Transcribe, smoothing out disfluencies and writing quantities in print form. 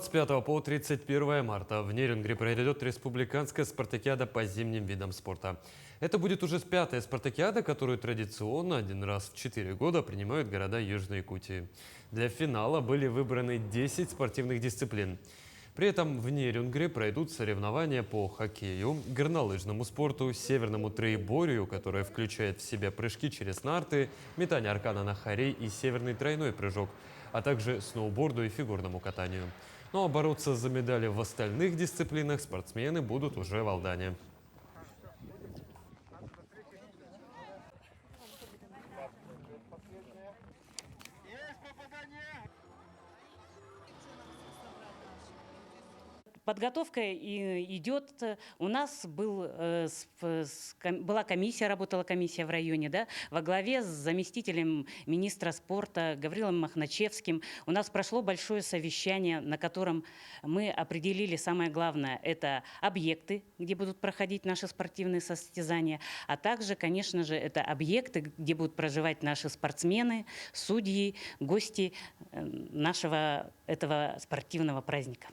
С 5 по 31 марта в Нерюнгри пройдет республиканская спартакиада по зимним видам спорта. Это будет уже пятая спартакиада, которую традиционно один раз в 4 года принимают города Южной Якутии. Для финала были выбраны 10 спортивных дисциплин. При этом в Нерюнгри пройдут соревнования по хоккею, горнолыжному спорту, северному троеборью, которое включает в себя прыжки через нарты, метание аркана на хоре и северный тройной прыжок, а также сноуборду и фигурному катанию. Ну а бороться за медали в остальных дисциплинах спортсмены будут уже в Алдане. Подготовка идет. У нас была комиссия, работала комиссия в районе, да, во главе с заместителем министра спорта Гаврилом Махначевским. У нас прошло большое совещание, на котором мы определили самое главное – это объекты, где будут проходить наши спортивные состязания, а также, конечно же, это объекты, где будут проживать наши спортсмены, судьи, гости нашего этого спортивного праздника.